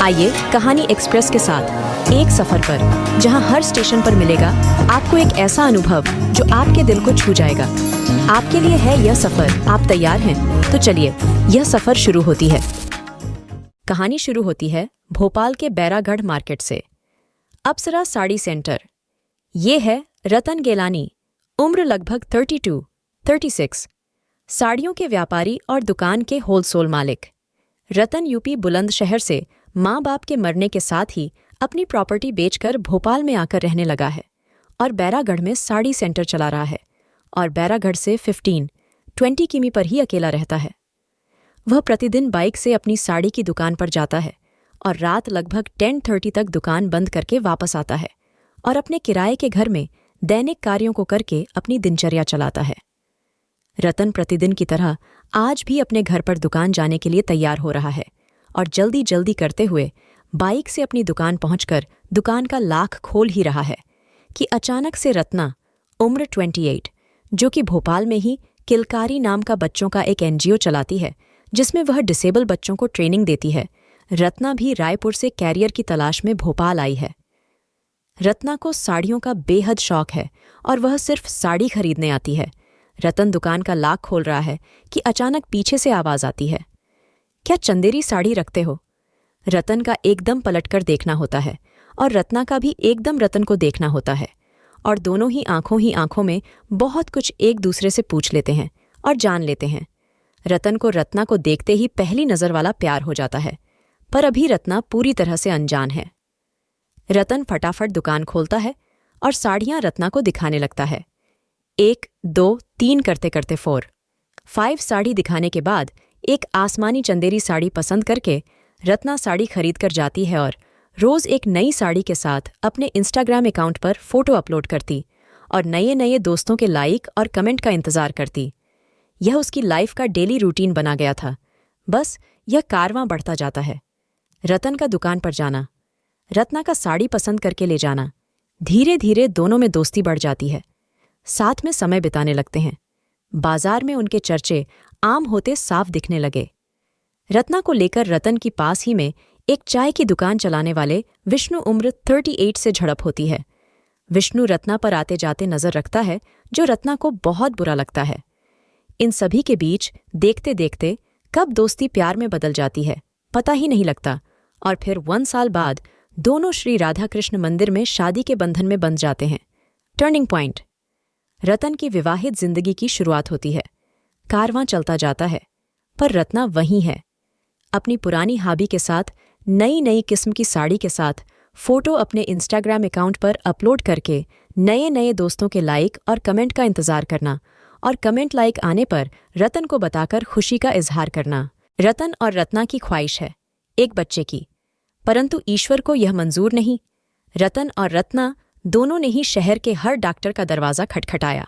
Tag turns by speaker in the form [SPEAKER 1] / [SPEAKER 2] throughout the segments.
[SPEAKER 1] आइए कहानी एक्सप्रेस के साथ एक सफर पर, जहां हर स्टेशन पर मिलेगा आपको एक ऐसा अनुभव जो आपके दिल को छू जाएगा। आपके लिए है यह सफर। आप तैयार हैं? तो चलिए, यह सफर शुरू होती है। कहानी शुरू होती है भोपाल के बैरागढ़ मार्केट से। अप्सरा साड़ी सेंटर। ये है रतन गेलानी, उम्र लगभग 32-36, साड़ियों के व्यापारी और दुकान के होलसेल मालिक। रतन यूपी बुलंदशहर से माँ बाप के मरने के साथ ही अपनी प्रॉपर्टी बेचकर भोपाल में आकर रहने लगा है और बैरागढ़ में साड़ी सेंटर चला रहा है और बैरागढ़ से 15-20 किमी पर ही अकेला रहता है। वह प्रतिदिन बाइक से अपनी साड़ी की दुकान पर जाता है और रात लगभग 10:30 तक दुकान बंद करके वापस आता है और अपने किराए के घर में दैनिक कार्यों को करके अपनी दिनचर्या चलाता है। रतन प्रतिदिन की तरह आज भी अपने घर पर दुकान जाने के लिए तैयार हो रहा है और जल्दी जल्दी करते हुए बाइक से अपनी दुकान पहुंचकर दुकान का लाख खोल ही रहा है कि अचानक से रत्ना, उम्र 28, जो कि भोपाल में ही किलकारी नाम का बच्चों का एक NGO चलाती है जिसमें वह डिसेबल बच्चों को ट्रेनिंग देती है, रत्ना भी रायपुर से कैरियर की तलाश में भोपाल आई है। रत्ना को साड़ियों का बेहद शौक है और वह सिर्फ साड़ी खरीदने आती है। रतन दुकान का लाक खोल रहा है कि अचानक पीछे से आवाज आती है, क्या चंदेरी साड़ी रखते हो? रतन का एकदम पलटकर देखना होता है और रत्ना का भी एकदम रतन को देखना होता है और दोनों ही आंखों में बहुत कुछ एक दूसरे से पूछ लेते हैं और जान लेते हैं। रतन को रत्ना को देखते ही पहली नजर वाला प्यार हो जाता है, पर अभी रत्ना पूरी तरह से अनजान है। रतन फटाफट दुकान खोलता है और साड़ियां रत्ना को दिखाने लगता है। 1, 2, 3 करते करते 4-5 साड़ी दिखाने के बाद एक आसमानी चंदेरी साड़ी पसंद करके रत्ना साड़ी खरीद कर जाती है और रोज एक नई साड़ी के साथ अपने इंस्टाग्राम अकाउंट पर फोटो अपलोड करती और नए नए दोस्तों के लाइक और कमेंट का इंतजार करती। यह उसकी लाइफ का डेली रूटीन बना गया था। बस यह कारवां बढ़ता जाता है। रतन का दुकान पर जाना, रत्ना का साड़ी पसंद करके ले जाना, धीरे धीरे दोनों में दोस्ती बढ़ जाती है। साथ में समय बिताने लगते हैं। बाजार में उनके चर्चे आम होते साफ दिखने लगे। रत्ना को लेकर रतन की पास ही में एक चाय की दुकान चलाने वाले विष्णु, उम्र 38, से झड़प होती है। विष्णु रत्ना पर आते जाते नजर रखता है, जो रत्ना को बहुत बुरा लगता है। इन सभी के बीच देखते देखते कब दोस्ती प्यार में बदल जाती है पता ही नहीं लगता और फिर 1 साल बाद दोनों श्री राधा कृष्ण मंदिर में शादी के बंधन में बंध जाते हैं। Turning point. रतन की विवाहित जिंदगी की शुरुआत होती है। कारवां चलता जाता है, पर रत्ना वहीं है, अपनी पुरानी हॉबी के साथ, नई नई किस्म की साड़ी के साथ फोटो अपने इंस्टाग्राम अकाउंट पर अपलोड करके नए नए दोस्तों के लाइक और कमेंट का इंतजार करना और कमेंट लाइक आने पर रतन को बताकर खुशी का इजहार करना। रतन और रत्ना की ख्वाहिश है एक बच्चे की, परंतु ईश्वर को यह मंजूर नहीं। रतन और रत्ना दोनों ने ही शहर के हर डॉक्टर का दरवाज़ा खटखटाया,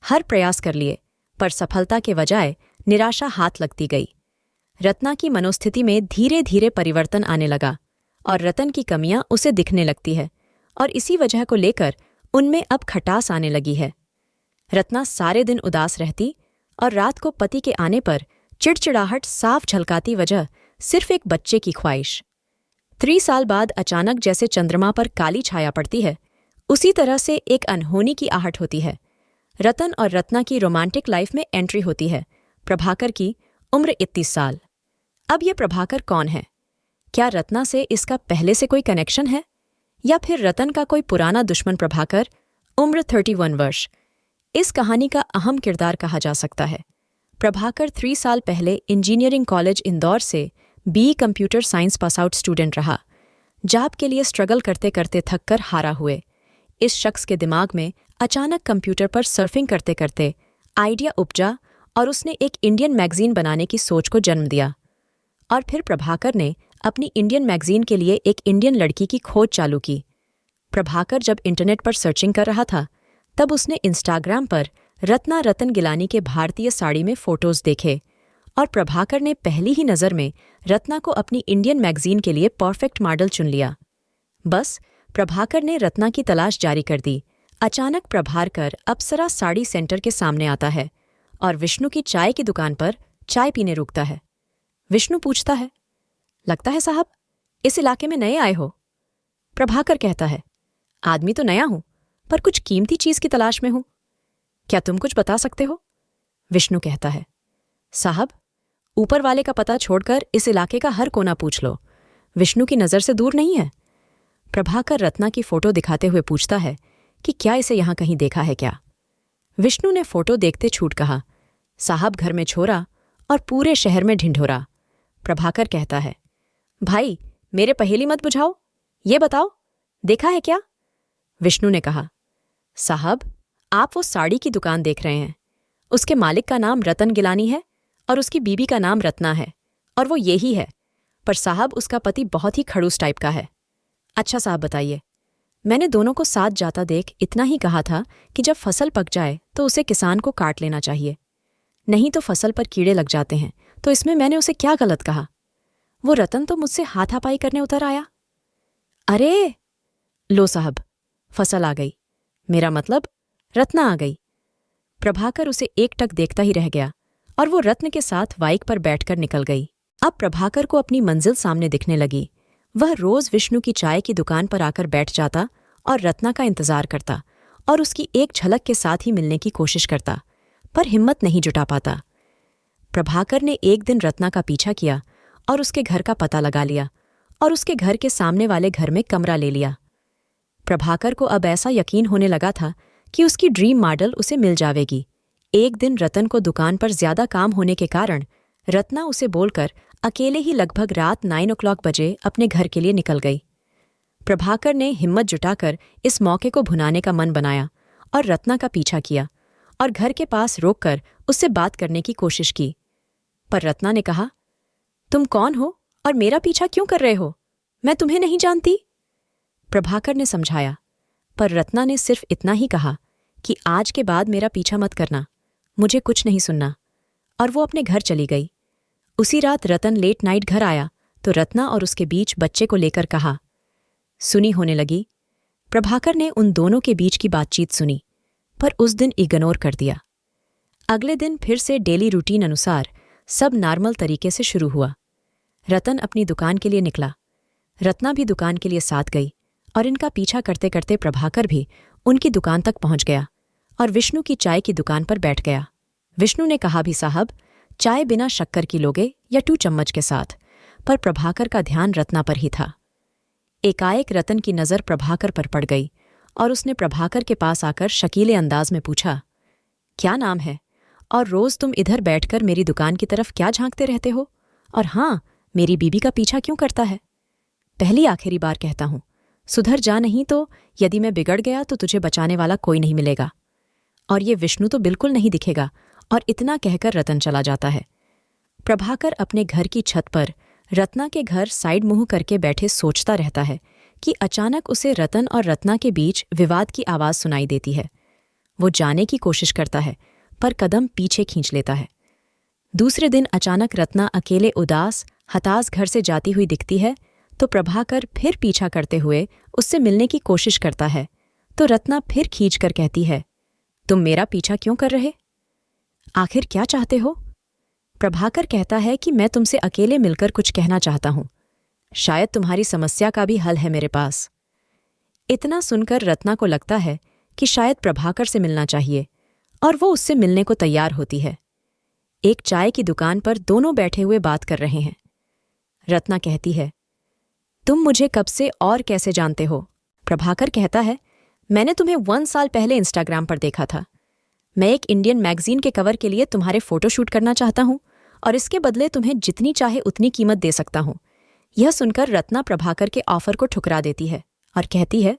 [SPEAKER 1] हर प्रयास कर लिए, पर सफलता के बजाय निराशा हाथ लगती गई। रत्ना की मनोस्थिति में धीरे धीरे परिवर्तन आने लगा और रतन की कमियां उसे दिखने लगती है और इसी वजह को लेकर उनमें अब खटास आने लगी है। रत्ना सारे दिन उदास रहती और रात को पति के आने पर चिड़चिड़ाहट साफ झलकाती, वजह सिर्फ एक बच्चे की ख्वाहिश। 3 साल बाद अचानक जैसे चंद्रमा पर काली छाया पड़ती है, उसी तरह से एक अनहोनी की आहट होती है। रतन और रत्ना की रोमांटिक लाइफ में एंट्री होती है प्रभाकर की, उम्र 31 साल। अब ये प्रभाकर कौन है? क्या रत्ना से इसका पहले से कोई कनेक्शन है या फिर रतन का कोई पुराना दुश्मन प्रभाकर, उम्र 31 वर्ष, इस कहानी का अहम किरदार कहा जा सकता है। प्रभाकर 3 साल पहले इंजीनियरिंग कॉलेज इंदौर से BE computer science pass out student रहा। जॉब के लिए स्ट्रगल करते करते थक कर हारा हुए इस शख्स के दिमाग में अचानक कंप्यूटर पर सर्फिंग करते करते आइडिया उपजा और उसने एक इंडियन मैगजीन बनाने की सोच को जन्म दिया। और फिर प्रभाकर ने अपनी इंडियन मैगजीन के लिए एक इंडियन लड़की की खोज चालू की। प्रभाकर जब इंटरनेट पर सर्चिंग कर रहा था, तब उसने इंस्टाग्राम पर रत्ना रतन गिलानी के भारतीय साड़ी में फोटोज देखे और प्रभाकर ने पहली ही नज़र में रत्ना को अपनी इंडियन मैगजीन के लिए परफेक्ट मॉडल चुन लिया। बस प्रभाकर ने रत्ना की तलाश जारी कर दी। अचानक प्रभाकर अप्सरा साड़ी सेंटर के सामने आता है और विष्णु की चाय की दुकान पर चाय पीने रुकता है। विष्णु पूछता है, लगता है साहब इस इलाके में नए आए हो? प्रभाकर कहता है, आदमी तो नया हूं, पर कुछ कीमती चीज की तलाश में हूं। क्या तुम कुछ बता सकते हो? विष्णु कहता है, साहब, ऊपर वाले का पता छोड़कर इस इलाके का हर कोना पूछ लो, विष्णु की नजर से दूर नहीं है। प्रभाकर रत्ना की फोटो दिखाते हुए पूछता है कि क्या इसे यहां कहीं देखा है क्या? विष्णु ने फोटो देखते छूट कहा, साहब, घर में छोरा और पूरे शहर में ढिंढोरा। प्रभाकर कहता है, भाई, मेरे पहेली मत बुझाओ, ये बताओ, देखा है क्या? विष्णु ने कहा, साहब, आप वो साड़ी की दुकान देख रहे हैं। उसके मालिक का नाम रतन गिलानी है और उसकी बीबी का नाम रत्ना है, और वो यही है। पर साहब, उसका पति बहुत ही खड़ूस टाइप का है। अच्छा साहब, बताइए। मैंने दोनों को साथ जाता देख इतना ही कहा था कि जब फसल पक जाए तो उसे किसान को काट लेना चाहिए, नहीं तो फसल पर कीड़े लग जाते हैं। तो इसमें मैंने उसे क्या गलत कहा? वो रतन तो मुझसे हाथापाई करने उतर आया। अरे लो साहब, फसल आ गई, मेरा मतलब रत्ना आ गई। प्रभाकर उसे एकटक देखता ही रह गया और वो रत्न के साथ बाइक पर बैठकर निकल गई। अब प्रभाकर को अपनी मंजिल सामने दिखने लगी। वह रोज विष्णु की चाय की दुकान पर आकर बैठ जाता और रत्ना का इंतजार करता और उसकी एक झलक के साथ ही मिलने की कोशिश करता, पर हिम्मत नहीं जुटा पाता। प्रभाकर ने एक दिन रत्ना का पीछा किया और उसके घर का पता लगा लिया और उसके घर के सामने वाले घर में कमरा ले लिया। प्रभाकर को अब ऐसा यकीन होने लगा था कि उसकी ड्रीम मॉडल उसे मिल जावेगी। एक दिन रतन को दुकान पर ज्यादा काम होने के कारण रत्ना उसे बोलकर अकेले ही लगभग रात 9 o'clock बजे अपने घर के लिए निकल गई। प्रभाकर ने हिम्मत जुटाकर इस मौके को भुनाने का मन बनाया और रत्ना का पीछा किया और घर के पास रोककर उससे बात करने की कोशिश की। पर रत्ना ने कहा, तुम कौन हो और मेरा पीछा क्यों कर रहे हो? मैं तुम्हें नहीं जानती। प्रभाकर ने समझाया, पर रत्ना ने सिर्फ इतना ही कहा कि आज के बाद मेरा पीछा मत करना, मुझे कुछ नहीं सुनना, और वो अपने घर चली गई। उसी रात रतन लेट नाइट घर आया तो रत्ना और उसके बीच बच्चे को लेकर कहा। सुनी होने लगी। प्रभाकर ने उन दोनों के बीच की बातचीत सुनी, पर उस दिन इग्नोर कर दिया। अगले दिन फिर से डेली रूटीन अनुसार सब नॉर्मल तरीके से शुरू हुआ। रतन अपनी दुकान के लिए निकला, रत्ना भी दुकान के लिए साथ गई और इनका पीछा करते करते प्रभाकर भी उनकी दुकान तक पहुंच गया और विष्णु की चाय की दुकान पर बैठ गया। विष्णु ने कहा भी, साहब, चाय बिना शक्कर की लोगे या 2 चम्मच के साथ? पर प्रभाकर का ध्यान रत्ना पर ही था। एकाएक रतन की नज़र प्रभाकर पर पड़ गई और उसने प्रभाकर के पास आकर शकीले अंदाज में पूछा, क्या नाम है और रोज तुम इधर बैठकर मेरी दुकान की तरफ क्या झांकते रहते हो? और हाँ, मेरी बीबी का पीछा क्यों करता है? पहली आखिरी बार कहता हूं, सुधर जा, नहीं तो यदि मैं बिगड़ गया तो तुझे बचाने वाला कोई नहीं मिलेगा। और ये विष्णु तो बिल्कुल नहीं दिखेगा। और इतना कहकर रतन चला जाता है। प्रभाकर अपने घर की छत पर रत्ना के घर साइड मुंह करके बैठे सोचता रहता है कि अचानक उसे रतन और रत्ना के बीच विवाद की आवाज सुनाई देती है। वो जाने की कोशिश करता है, पर कदम पीछे खींच लेता है। दूसरे दिन अचानक रत्ना अकेले उदास हताश घर से जाती हुई दिखती है तो प्रभाकर फिर पीछा करते हुए उससे मिलने की कोशिश करता है तो रत्ना फिर खींचकर कहती है, तुम मेरा पीछा क्यों कर रहे? आखिर क्या चाहते हो? प्रभाकर कहता है कि मैं तुमसे अकेले मिलकर कुछ कहना चाहता हूं, शायद तुम्हारी समस्या का भी हल है मेरे पास। इतना सुनकर रत्ना को लगता है कि शायद प्रभाकर से मिलना चाहिए और वो उससे मिलने को तैयार होती है। एक चाय की दुकान पर दोनों बैठे हुए बात कर रहे हैं। रत्ना कहती है, तुम मुझे कब से और कैसे जानते हो? प्रभाकर कहता है, मैंने तुम्हें 1 साल पहले इंस्टाग्राम पर देखा था। मैं एक इंडियन मैगजीन के कवर के लिए तुम्हारे फोटो शूट करना चाहता हूं और इसके बदले तुम्हें जितनी चाहे उतनी कीमत दे सकता हूं। यह सुनकर रत्ना प्रभाकर के ऑफर को ठुकरा देती है और कहती है,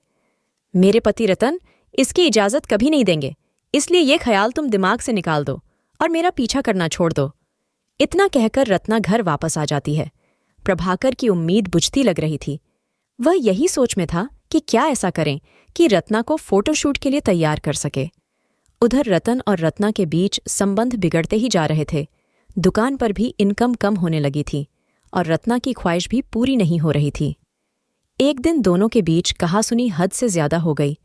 [SPEAKER 1] मेरे पति रतन इसकी इजाजत कभी नहीं देंगे, इसलिए यह ख्याल तुम दिमाग से निकाल दो और मेरा पीछा करना छोड़ दो। इतना कहकर रत्ना घर वापस आ जाती है। प्रभाकर की उम्मीद बुझती लग रही थी। वह यही सोच में था कि क्या ऐसा करें कि रत्ना को फोटोशूट के लिए तैयार कर सके। उधर रतन और रत्ना के बीच संबंध बिगड़ते ही जा रहे थे। दुकान पर भी इनकम कम होने लगी थी और रत्ना की ख्वाहिश भी पूरी नहीं हो रही थी। एक दिन दोनों के बीच कहासुनी हद से ज्यादा हो गई।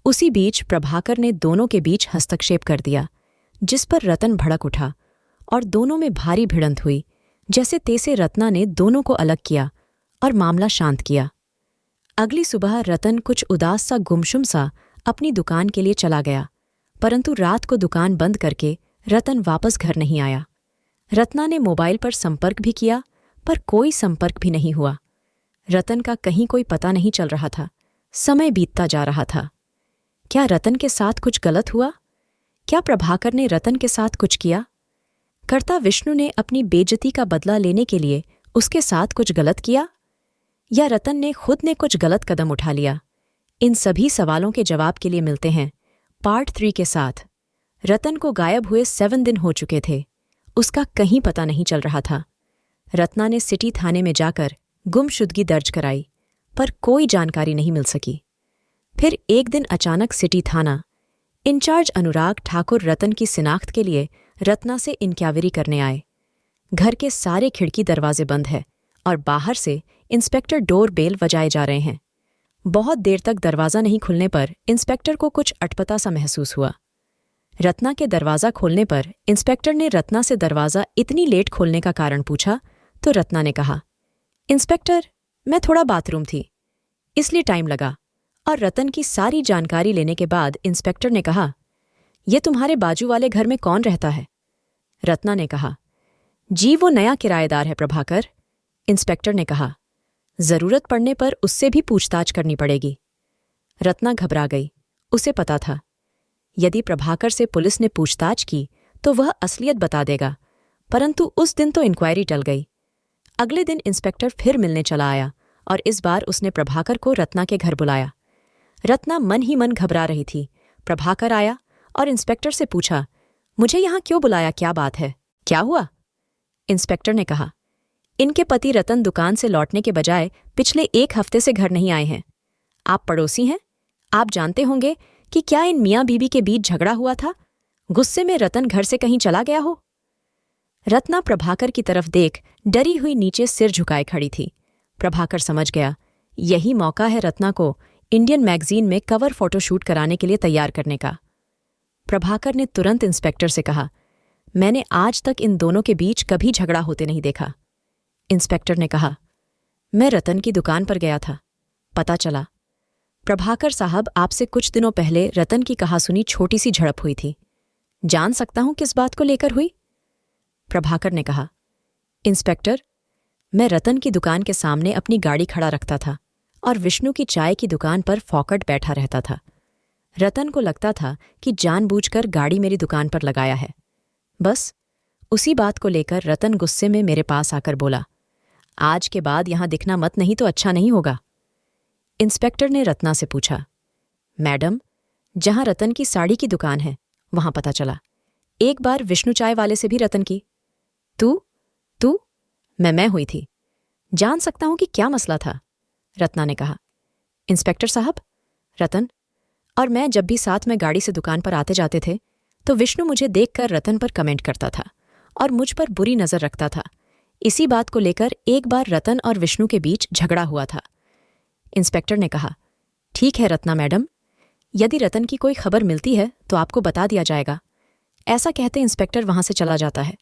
[SPEAKER 1] उसी बीच प्रभाकर ने दोनों के बीच हस्तक्षेप कर दिया, जिस पर रतन भड़क उठा और दोनों में भारी भिड़ंत हुई। जैसे तैसे रत्ना ने दोनों को अलग किया और मामला शांत किया। अगली सुबह रतन कुछ उदास सा गुमसुम सा अपनी दुकान के लिए चला गया, परंतु रात को दुकान बंद करके रतन वापस घर नहीं आया। रत्ना ने मोबाइल पर संपर्क भी किया, पर कोई संपर्क भी नहीं हुआ। रतन का कहीं कोई पता नहीं चल रहा था। समय बीतता जा रहा था। क्या रतन के साथ कुछ गलत हुआ? क्या प्रभाकर ने रतन के साथ कुछ किया? कर्ता विष्णु ने अपनी बेइज्जती का बदला लेने के लिए उसके साथ कुछ गलत किया, या रतन ने खुद ने कुछ गलत कदम उठा लिया? इन सभी सवालों के जवाब के लिए मिलते हैं पार्ट 3 के साथ। रतन को गायब हुए 7 दिन हो चुके थे। उसका कहीं पता नहीं चल रहा था। रत्ना ने सिटी थाने में जाकर गुमशुदगी दर्ज कराई, पर कोई जानकारी नहीं मिल सकी। फिर एक दिन अचानक सिटी थाना इंचार्ज अनुराग ठाकुर रतन की शिनाख्त के लिए रत्ना से इंक्वायरी करने आए। घर के सारे खिड़की दरवाजे बंद है और बाहर से इंस्पेक्टर डोर बेल बजाए जा रहे हैं। बहुत देर तक दरवाज़ा नहीं खुलने पर इंस्पेक्टर को कुछ अटपटा सा महसूस हुआ। रत्ना के दरवाज़ा खोलने पर इंस्पेक्टर ने रत्ना से दरवाज़ा इतनी लेट खोलने का कारण पूछा तो रत्ना ने कहा, इंस्पेक्टर, मैं थोड़ा बाथरूम थी, इसलिए टाइम लगा। और रतन की सारी जानकारी लेने के बाद इंस्पेक्टर ने कहा, ये तुम्हारे बाजू वाले घर में कौन रहता है? रत्ना ने कहा, जी वो नया किराएदार है प्रभाकर। इंस्पेक्टर ने कहा, जरूरत पड़ने पर उससे भी पूछताछ करनी पड़ेगी। रत्ना घबरा गई। उसे पता था यदि प्रभाकर से पुलिस ने पूछताछ की तो वह असलियत बता देगा, परंतु उस दिन तो इंक्वायरी टल गई। अगले दिन इंस्पेक्टर फिर मिलने चला आया और इस बार उसने प्रभाकर को रत्ना के घर बुलाया। रत्ना मन ही मन घबरा रही थी। प्रभाकर आया और इंस्पेक्टर से पूछा, मुझे यहाँ क्यों बुलाया, क्या बात है, क्या हुआ? इंस्पेक्टर ने कहा, इनके पति रतन दुकान से लौटने के बजाय पिछले 1 हफ्ते से घर नहीं आए हैं। आप पड़ोसी हैं, आप जानते होंगे कि क्या इन मियाँ बीबी के बीच झगड़ा हुआ था? गुस्से में रतन घर से कहीं चला गया हो? रत्ना प्रभाकर की तरफ देख डरी हुई नीचे सिर झुकाए खड़ी थी। प्रभाकर समझ गया यही मौका है रत्ना को इंडियन मैगजीन में कवर फोटोशूट कराने के लिए तैयार करने का। प्रभाकर ने तुरंत इंस्पेक्टर से कहा, मैंने आज तक इन दोनों के बीच कभी झगड़ा होते नहीं देखा। इंस्पेक्टर ने कहा, मैं रतन की दुकान पर गया था, पता चला। प्रभाकर साहब, आपसे कुछ दिनों पहले रतन की कहासुनी छोटी सी झड़प हुई थी, जान सकता हूं किस बात को लेकर हुई? प्रभाकर ने कहा, इंस्पेक्टर, मैं रतन की दुकान के सामने अपनी गाड़ी खड़ा रखता था और विष्णु की चाय की दुकान पर फौकट बैठा रहता था। रतन को लगता था कि जानबूझकर गाड़ी मेरी दुकान पर लगाया है। बस उसी बात को लेकर रतन गुस्से में मेरे पास आकर बोला, आज के बाद यहां दिखना मत, नहीं तो अच्छा नहीं होगा। इंस्पेक्टर ने रत्ना से पूछा, मैडम, जहां रतन की साड़ी की दुकान है वहां पता चला, एक बार विष्णु चाय वाले से भी रतन की। तू मैं हुई थी, जान सकता हूं कि क्या मसला था? रत्ना ने कहा, इंस्पेक्टर साहब, रतन और मैं जब भी साथ में गाड़ी से दुकान पर आते जाते थे तो विष्णु मुझे देखकर रतन पर कमेंट करता था और मुझ पर बुरी नजर रखता था। इसी बात को लेकर एक बार रतन और विष्णु के बीच झगड़ा हुआ था। इंस्पेक्टर ने कहा, ठीक है रत्ना मैडम, यदि रतन की कोई खबर मिलती है तो आपको बता दिया जाएगा। ऐसा कहते इंस्पेक्टर वहां से चला जाता है।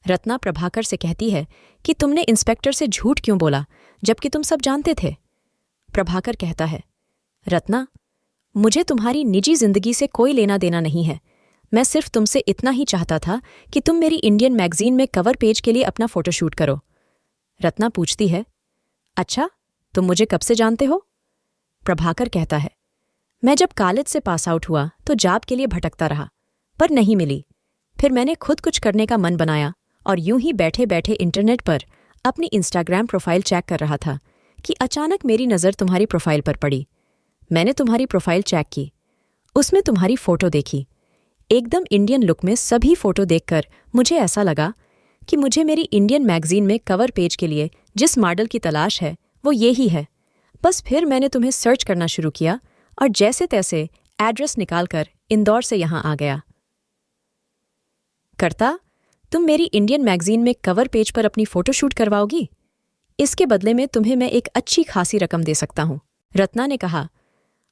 [SPEAKER 1] रत्ना प्रभाकर से कहती है कि तुमने इंस्पेक्टर से झूठ क्यों बोला जबकि तुम सब जानते थे? प्रभाकर कहता है, रत्ना, मुझे तुम्हारी निजी जिंदगी से कोई लेना देना नहीं है। मैं सिर्फ तुमसे इतना ही चाहता था कि तुम मेरी इंडियन मैगजीन में कवर पेज के लिए अपना फोटोशूट करो। रत्ना पूछती है, अच्छा, तुम मुझे कब से जानते हो? प्रभाकर कहता है, मैं जब कॉलेज से पास आउट हुआ तो जॉब के लिए भटकता रहा, पर नहीं मिली। फिर मैंने खुद कुछ करने का मन बनाया और यूं ही बैठे बैठे इंटरनेट पर अपनी इंस्टाग्राम प्रोफाइल चेक कर रहा था कि अचानक मेरी नज़र तुम्हारी प्रोफाइल पर पड़ी। मैंने तुम्हारी प्रोफाइल चेक की, उसमें तुम्हारी फ़ोटो देखी। एकदम इंडियन लुक में सभी फ़ोटो देखकर मुझे ऐसा लगा कि मुझे मेरी इंडियन मैगजीन में कवर पेज के लिए जिस मॉडल की तलाश है वो ये ही है। बस फिर मैंने तुम्हें सर्च करना शुरू किया और जैसे तैसे एड्रेस निकालकर इंदौर से यहाँ आ गया। कर्ता, तुम मेरी इंडियन मैगजीन में कवर पेज पर अपनी फ़ोटोशूट करवाओगी? इसके बदले में तुम्हें मैं एक अच्छी खासी रकम दे सकता हूँ। रत्ना ने कहा,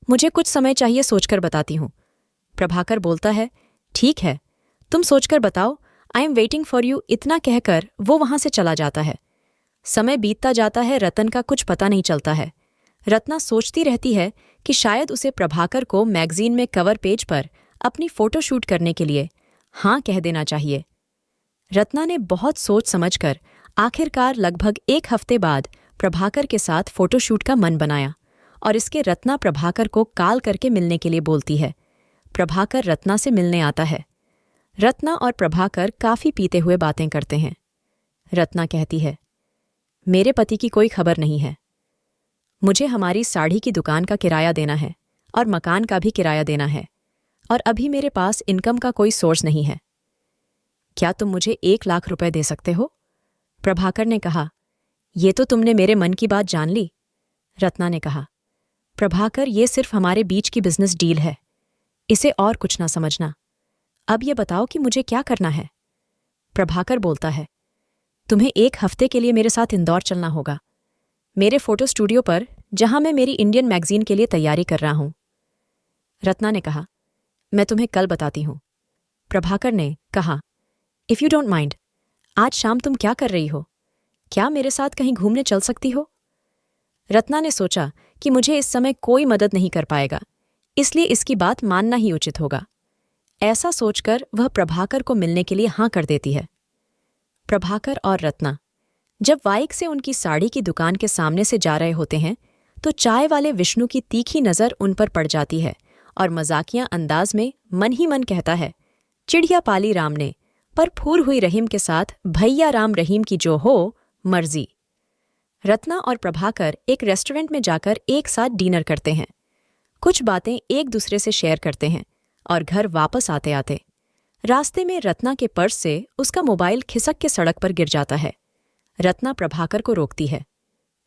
[SPEAKER 1] मुझे कुछ समय चाहिए, सोचकर बताती हूँ। प्रभाकर बोलता है, ठीक है, तुम सोचकर बताओ, I am waiting for you. इतना कहकर वो वहां से चला जाता है। समय बीतता जाता है, रतन का कुछ पता नहीं चलता है। रत्ना सोचती रहती है कि शायद उसे प्रभाकर को मैगजीन में कवर पेज पर अपनी फोटो शूट करने के लिए हाँ कह देना चाहिए। रत्ना ने बहुत सोच समझकर आखिरकार लगभग 1 हफ्ते बाद प्रभाकर के साथ फोटोशूट का मन बनाया और इसके रत्ना प्रभाकर को कॉल करके मिलने के लिए बोलती है। प्रभाकर रत्ना से मिलने आता है। रत्ना और प्रभाकर काफी पीते हुए बातें करते हैं। रत्ना कहती है, मेरे पति की कोई खबर नहीं है। मुझे हमारी साड़ी की दुकान का किराया देना है और मकान का भी किराया देना है और अभी मेरे पास इनकम का कोई सोर्स नहीं है। क्या तुम मुझे 1 लाख रुपए दे सकते हो? प्रभाकर ने कहा, ये तो तुमने मेरे मन की बात जान ली। रत्ना ने कहा, प्रभाकर ये सिर्फ हमारे बीच की बिजनेस डील है, इसे और कुछ ना समझना। अब ये बताओ कि मुझे क्या करना है? प्रभाकर बोलता है, तुम्हें 1 हफ्ते के लिए मेरे साथ इंदौर चलना होगा, मेरे फोटो स्टूडियो पर, जहां मैं मेरी इंडियन मैगजीन के लिए तैयारी कर रहा हूं। रत्ना ने कहा, मैं तुम्हें कल बताती हूं। प्रभाकर ने कहा, इफ यू डोंट माइंड, आज शाम तुम क्या कर रही हो? क्या मेरे साथ कहीं घूमने चल सकती हो? रत्ना ने सोचा कि मुझे इस समय कोई मदद नहीं कर पाएगा, इसलिए इसकी बात मानना ही उचित होगा। ऐसा सोचकर वह प्रभाकर को मिलने के लिए हाँ कर देती है। प्रभाकर और रत्ना जब बाइक से उनकी साड़ी की दुकान के सामने से जा रहे होते हैं तो चाय वाले विष्णु की तीखी नजर उन पर पड़ जाती है और मजाकिया अंदाज में मन ही मन कहता है, चिड़िया पाली राम ने, पर फूर हुई रहीम के साथ भैया राम रहीम की जो हो मर्जी। रत्ना और प्रभाकर एक रेस्टोरेंट में जाकर एक साथ डिनर करते हैं, कुछ बातें एक दूसरे से शेयर करते हैं और घर वापस आते आते रास्ते में रत्ना के पर्स से उसका मोबाइल खिसक के सड़क पर गिर जाता है। रत्ना प्रभाकर को रोकती है,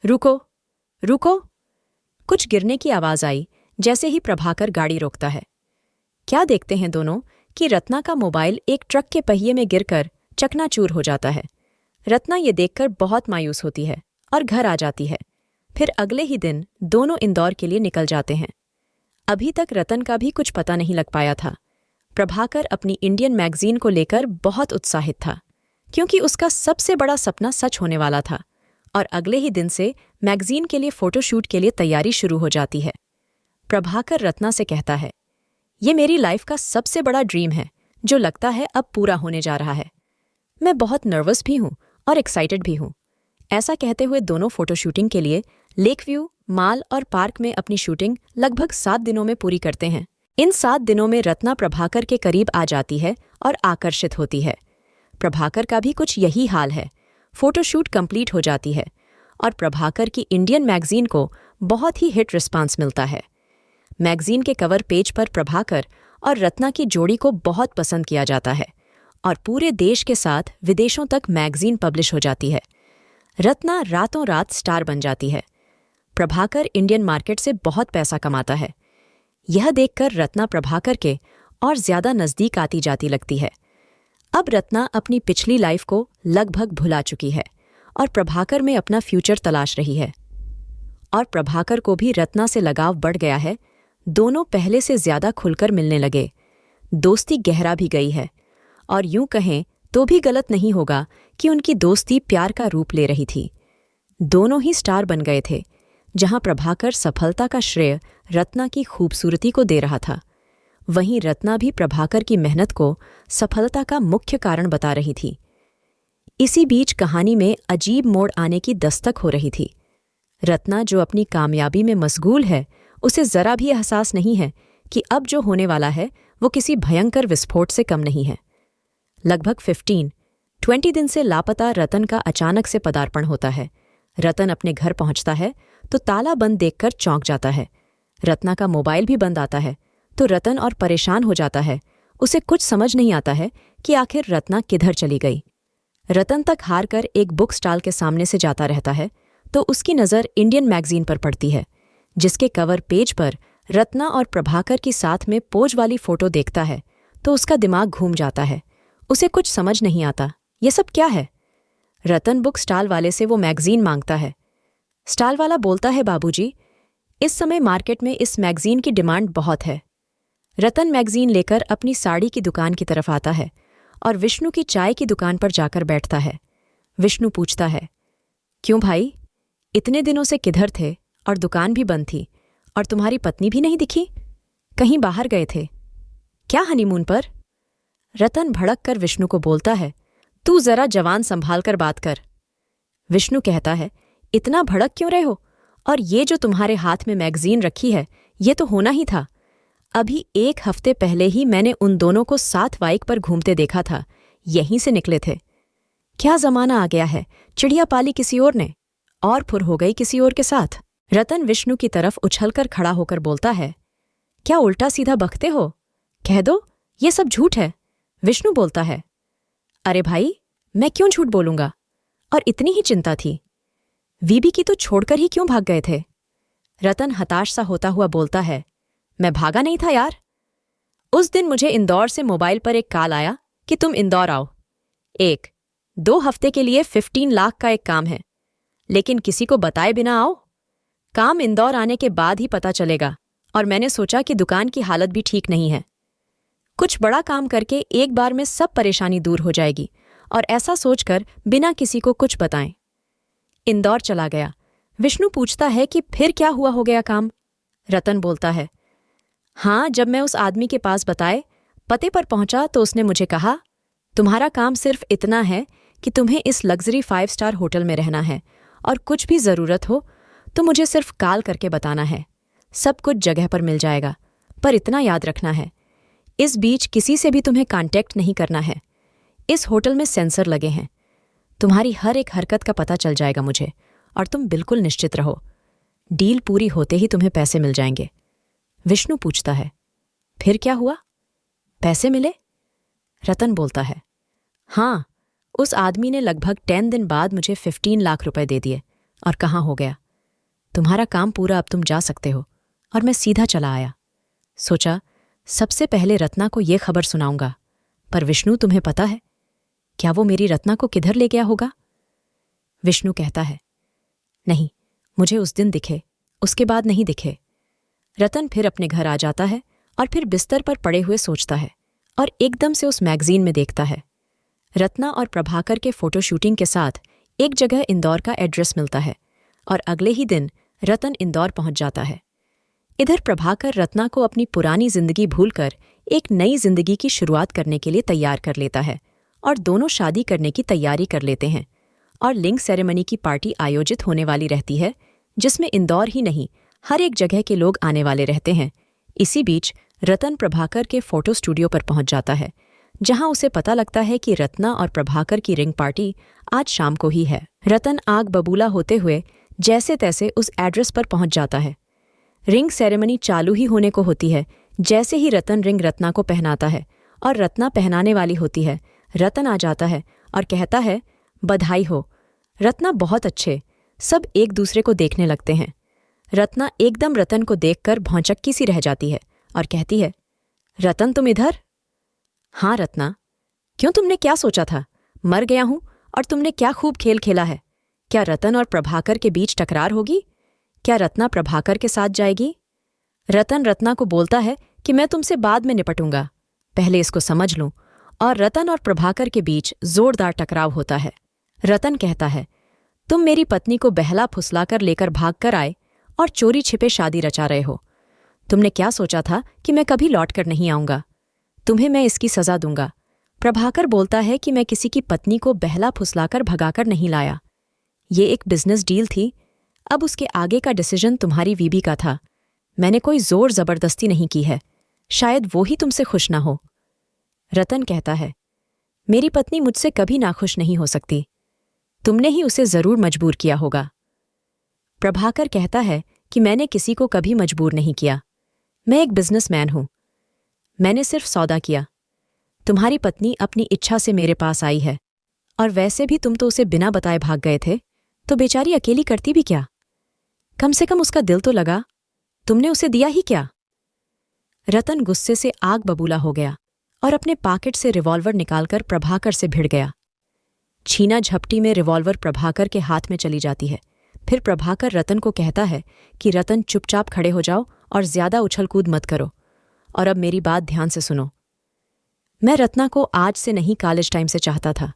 [SPEAKER 1] रुको रुको। कुछ गिरने की आवाज आई। जैसे ही प्रभाकर गाड़ी रोकता है, क्या देखते हैं दोनों कि रत्ना का मोबाइल एक ट्रक के पहिए में गिरकर चकनाचूर हो जाता है। रत्ना ये देखकर बहुत मायूस होती है और घर आ जाती है। फिर अगले ही दिन दोनों इंदौर के लिए निकल जाते हैं। अभी तक रतन का भी कुछ पता नहीं लग पाया था। प्रभाकर अपनी इंडियन मैगजीन को लेकर बहुत उत्साहित था, क्योंकि उसका सबसे बड़ा सपना सच होने वाला था और अगले ही दिन से मैगजीन के लिए फोटोशूट के लिए तैयारी शुरू हो जाती है। प्रभाकर रत्ना से कहता है, ये मेरी लाइफ का सबसे बड़ा ड्रीम है जो लगता है अब पूरा होने जा रहा है। मैं बहुत नर्वस भी हूँ और एक्साइटेड भी हूँ। ऐसा कहते हुए दोनों फोटोशूटिंग के लिए लेक व्यू, माल और पार्क में अपनी शूटिंग लगभग 7 दिनों में पूरी करते हैं। इन 7 दिनों में रत्ना प्रभाकर के करीब आ जाती है और आकर्षित होती है। प्रभाकर का भी कुछ यही हाल है। फोटोशूट कंप्लीट हो जाती है और प्रभाकर की इंडियन मैगजीन को बहुत ही हिट रिस्पांस मिलता है। मैगजीन के कवर पेज पर प्रभाकर और रत्ना की जोड़ी को बहुत पसंद किया जाता है और पूरे देश के साथ विदेशों तक मैगजीन पब्लिश हो जाती है। रत्ना रातों रात स्टार बन जाती है। प्रभाकर इंडियन मार्केट से बहुत पैसा कमाता है। यह देखकर रत्ना प्रभाकर के और ज्यादा नजदीक आती जाती लगती है। अब रत्ना अपनी पिछली लाइफ को लगभग भुला चुकी है और प्रभाकर में अपना फ्यूचर तलाश रही है। और प्रभाकर को भी रत्ना से लगाव बढ़ गया है। दोनों पहले से ज्यादा खुलकर मिलने लगे। दोस्ती गहरा भी गई है और यूं कहें तो भी गलत नहीं होगा कि उनकी दोस्ती प्यार का रूप ले रही थी। दोनों ही स्टार बन गए थे। जहां प्रभाकर सफलता का श्रेय रत्ना की खूबसूरती को दे रहा था, वहीं रत्ना भी प्रभाकर की मेहनत को सफलता का मुख्य कारण बता रही थी। इसी बीच कहानी में अजीब मोड़ आने की दस्तक हो रही थी। रत्ना जो अपनी कामयाबी में मशगूल है, उसे जरा भी एहसास नहीं है कि अब जो होने वाला है वो किसी भयंकर विस्फोट से कम नहीं है। लगभग 15-20 दिन से लापता रतन का अचानक से पदार्पण होता है। रतन अपने घर पहुंचता है तो ताला बंद देखकर चौंक जाता है। रत्ना का मोबाइल भी बंद आता है तो रतन और परेशान हो जाता है। उसे कुछ समझ नहीं आता है कि आखिर रत्ना किधर चली गई। रतन तक हार कर एक बुक स्टॉल के सामने से जाता रहता है तो उसकी नज़र इंडियन मैगजीन पर पड़ती है, जिसके कवर पेज पर रत्ना और प्रभाकर की साथ में पोज वाली फोटो देखता है तो उसका दिमाग घूम जाता है। उसे कुछ समझ नहीं आता, ये सब क्या है। रतन बुक स्टॉल वाले से वो मैगजीन मांगता है। स्टॉल वाला बोलता है, बाबूजी, इस समय मार्केट में इस मैगजीन की डिमांड बहुत है। रतन मैगजीन लेकर अपनी साड़ी की दुकान की तरफ आता है और विष्णु की चाय की दुकान पर जाकर बैठता है। विष्णु पूछता है, क्यों भाई, इतने दिनों से किधर थे? और दुकान भी बंद थी, और तुम्हारी पत्नी भी नहीं दिखी? कहीं बाहर गए थे क्या, हनीमून पर? रतन भड़क कर विष्णु को बोलता है, तू जरा जवान संभाल कर बात कर। विष्णु कहता है, इतना भड़क क्यों रहे हो? और ये जो तुम्हारे हाथ में मैगजीन रखी है, ये तो होना ही था। अभी 1 हफ्ते पहले ही मैंने उन दोनों को साथ बाइक पर घूमते देखा था, यहीं से निकले थे। क्या जमाना आ गया है, चिड़िया पाली किसी और ने और फुर हो गई किसी और के साथ। रतन विष्णु की तरफ उछलकर खड़ा होकर बोलता है, क्या उल्टा सीधा बकते हो? कह दो ये सब झूठ है। विष्णु बोलता है, अरे भाई, मैं क्यों झूठ बोलूंगा? और इतनी ही चिंता थी, वीबी की तो छोड़कर ही क्यों भाग गए थे? रतन हताश सा होता हुआ बोलता है, मैं भागा नहीं था यार। उस दिन मुझे इंदौर से मोबाइल पर एक कॉल आया कि तुम इंदौर आओ। 1-2 हफ्ते के लिए 15 लाख का एक काम है, लेकिन किसी को बताए बिना आओ। काम इंदौर आने के बाद ही पता चलेगा, और मैंने सोचा कि दुकान की हालत भी ठीक नहीं है। कुछ बड़ा काम करके एक बार में सब परेशानी दूर हो जाएगी, और ऐसा सोचकर बिना किसी को कुछ बताएं इंदौर चला गया। विष्णु पूछता है कि फिर क्या हुआ हो गया काम? रतन बोलता है, हाँ, जब मैं उस आदमी के पास बताए पते पर पहुंचा तो उसने मुझे कहा, तुम्हारा काम सिर्फ इतना है कि तुम्हें इस लग्जरी 5 स्टार होटल में रहना है, और कुछ भी ज़रूरत हो तो मुझे सिर्फ कॉल करके बताना है। सब कुछ जगह पर मिल जाएगा, पर इतना याद रखना है, इस बीच किसी से भी तुम्हें कांटेक्ट नहीं करना है। इस होटल में सेंसर लगे हैं, तुम्हारी हर एक हरकत का पता चल जाएगा मुझे, और तुम बिल्कुल निश्चित रहो, डील पूरी होते ही तुम्हें पैसे मिल जाएंगे। विष्णु पूछता है, फिर क्या हुआ? पैसे मिले? रतन बोलता है, हाँ, उस आदमी ने लगभग 10 दिन बाद मुझे 15 लाख रुपए दे दिए, और कहाँ हो गया, तुम्हारा काम पूरा, अब तुम जा सकते हो। और मैं सीधा चला आया, सोचा सबसे पहले रत्ना को ये खबर सुनाऊंगा। पर विष्णु, तुम्हें पता है क्या वो मेरी रत्ना को किधर ले गया होगा? विष्णु कहता है, नहीं, मुझे उस दिन दिखे, उसके बाद नहीं दिखे। रतन फिर अपने घर आ जाता है, और फिर बिस्तर पर पड़े हुए सोचता है, और एकदम से उस मैगजीन में देखता है रत्ना और प्रभाकर के फोटो शूटिंग के साथ एक जगह इंदौर का एड्रेस मिलता है, और अगले ही दिन रतन इंदौर पहुंच जाता है। इधर प्रभाकर रत्ना को अपनी पुरानी जिंदगी भूलकर एक नई जिंदगी की शुरुआत करने के लिए तैयार कर लेता है, और दोनों शादी करने की तैयारी कर लेते हैं, और लिंग सेरेमनी की पार्टी आयोजित होने वाली रहती है, जिसमें इंदौर ही नहीं, हर एक जगह के लोग आने वाले रहते हैं। इसी बीच रतन प्रभाकर के फोटो स्टूडियो पर पहुंच जाता है, जहां उसे पता लगता है कि रत्ना और प्रभाकर की रिंग पार्टी आज शाम को ही है। रतन आग बबूला होते हुए जैसे तैसे उस एड्रेस पर पहुंच जाता है। रिंग सेरेमनी चालू ही होने को होती है। जैसे ही रतन रिंग रत्ना को पहनाता है और रत्ना पहनाने वाली होती है, रतन आ जाता है और कहता है, बधाई हो रत्ना, बहुत अच्छे। सब एक दूसरे को देखने लगते हैं। रत्ना एकदम रतन को देखकर भौंचक्की सी रह जाती है और कहती है, रतन, तुम इधर? हाँ रत्ना, क्यों, तुमने क्या सोचा था? मर गया हूं और तुमने क्या खूब खेल खेला है। क्या रतन और प्रभाकर के बीच टकरार होगी? क्या रत्ना प्रभाकर के साथ जाएगी? रतन रत्ना को बोलता है कि मैं तुमसे बाद में निपटूंगा, पहले इसको समझ लूं। और रतन और प्रभाकर के बीच जोरदार टकराव होता है। रतन कहता है, तुम मेरी पत्नी को बहला फुसलाकर लेकर भाग कर आए और चोरी छिपे शादी रचा रहे हो। तुमने क्या सोचा था कि मैं कभी लौट कर नहीं आऊंगा? तुम्हें मैं इसकी सजा दूंगा। प्रभाकर बोलता है कि मैं किसी की पत्नी को बहला फुसलाकर भगाकर नहीं लाया। ये एक बिजनेस डील थी। अब उसके आगे का डिसीजन तुम्हारी वीबी का था। मैंने कोई जोर जबरदस्ती नहीं की है। शायद वो ही तुमसे खुश ना हो। रतन कहता है, मेरी पत्नी मुझसे कभी नाखुश नहीं हो सकती। तुमने ही उसे जरूर मजबूर किया होगा। प्रभाकर कहता है कि मैंने किसी को कभी मजबूर नहीं किया। मैं एक बिजनेसमैन हूं। मैंने सिर्फ सौदा किया। तुम्हारी पत्नी अपनी इच्छा से मेरे पास आई है, और वैसे भी तुम तो उसे बिना बताए भाग गए थे, तो बेचारी अकेली करती भी क्या? कम से कम उसका दिल तो लगा। तुमने उसे दिया ही क्या? रतन गुस्से से आग बबूला हो गया और अपने पॉकेट से रिवॉल्वर निकालकर प्रभाकर से भिड़ गया। छीना झपटी में रिवॉल्वर प्रभाकर के हाथ में चली जाती है। फिर प्रभाकर रतन को कहता है कि रतन, चुपचाप खड़े हो जाओ और ज्यादा उछल कूद मत करो। और अब मेरी बात ध्यान से सुनो। मैं रत्ना को आज से नहीं, कॉलेज टाइम से चाहता था,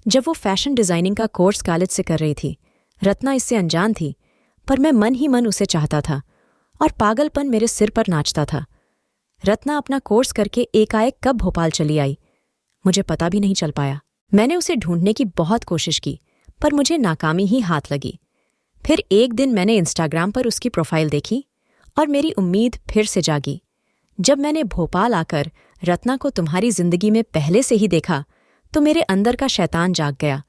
[SPEAKER 1] जब वो फैशन डिजाइनिंग का कोर्स कॉलेज से कर रही थी। रत्ना इससे अनजान थी, पर मैं मन ही मन उसे चाहता था और पागलपन मेरे सिर पर नाचता था। रत्ना अपना कोर्स करके एकाएक कब भोपाल चली आई, मुझे पता भी नहीं चल पाया। मैंने उसे ढूंढने की बहुत कोशिश की, पर मुझे नाकामी ही हाथ लगी। फिर एक दिन मैंने इंस्टाग्राम पर उसकी प्रोफाइल देखी और मेरी उम्मीद फिर से जागी। जब मैंने भोपाल आकर रत्ना को तुम्हारी जिंदगी में पहले से ही देखा तो मेरे अंदर का शैतान जाग गया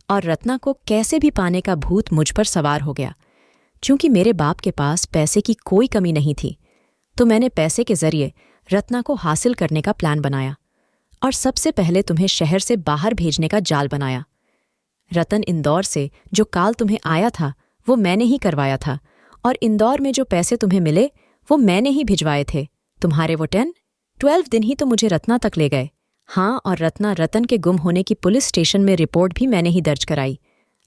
[SPEAKER 1] और रत्ना को कैसे भी पाने का भूत मुझ पर सवार हो गया। चूंकि मेरे बाप के पास पैसे की कोई कमी नहीं थी, तो मैंने पैसे के जरिए रत्ना को हासिल करने का प्लान बनाया और सबसे पहले तुम्हें शहर से बाहर भेजने का जाल बनाया। रतन इंदौर से जो काल तुम्हें आया था वो मैंने ही करवाया था, और इंदौर में जो पैसे तुम्हें मिले वो मैंने ही भिजवाए थे। तुम्हारे वो 12 दिन ही तो मुझे रत्ना तक ले गए। हाँ, और रतन के गुम होने की पुलिस स्टेशन में रिपोर्ट भी मैंने ही दर्ज कराई।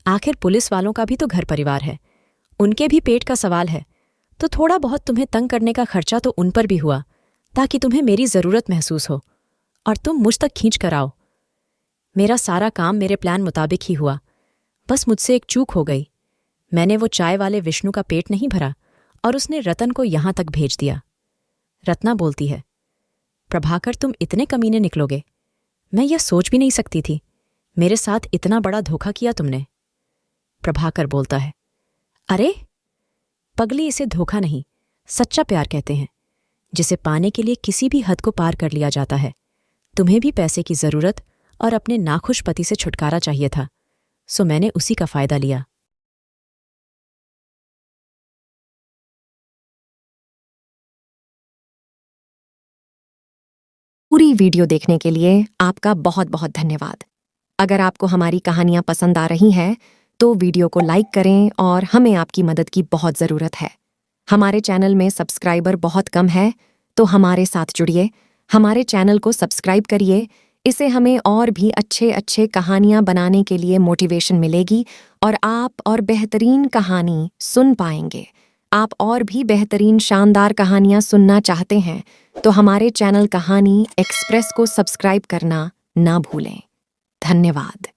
[SPEAKER 1] आखिर पुलिस वालों का भी तो घर परिवार है, उनके भी पेट का सवाल है, तो थोड़ा बहुत तुम्हें तंग करने का खर्चा तो उन पर भी हुआ, ताकि तुम्हें मेरी ज़रूरत महसूस हो और तुम मुझ तक खींच कर आओ। मेरा सारा काम मेरे प्लान मुताबिक ही हुआ, बस मुझसे एक चूक हो गई। मैंने वो चाय वाले विष्णु का पेट नहीं भरा और उसने रतन को यहां तक भेज दिया। रत्ना बोलती है, प्रभाकर तुम इतने कमीने निकलोगे, मैं यह सोच भी नहीं सकती थी। मेरे साथ इतना बड़ा धोखा किया तुमने। प्रभाकर बोलता है, अरे पगली, इसे धोखा नहीं सच्चा प्यार कहते हैं, जिसे पाने के लिए किसी भी हद को पार कर लिया जाता है। तुम्हें भी पैसे की जरूरत और अपने नाखुश पति से छुटकारा चाहिए था, सो मैंने उसी का फायदा लिया।
[SPEAKER 2] पूरी वीडियो देखने के लिए आपका बहुत बहुत धन्यवाद। अगर आपको हमारी कहानियां पसंद आ रही हैं तो वीडियो को लाइक करें और हमें आपकी मदद की बहुत ज़रूरत है। हमारे चैनल में सब्सक्राइबर बहुत कम है, तो हमारे साथ जुड़िए, हमारे चैनल को सब्सक्राइब करिए। इससे हमें और भी अच्छे कहानियां बनाने के लिए मोटिवेशन मिलेगी और आप और बेहतरीन कहानी सुन पाएंगे। आप और भी बेहतरीन शानदार कहानियां सुनना चाहते हैं तो हमारे चैनल कहानी एक्सप्रेस को सब्सक्राइब करना ना भूलें। धन्यवाद।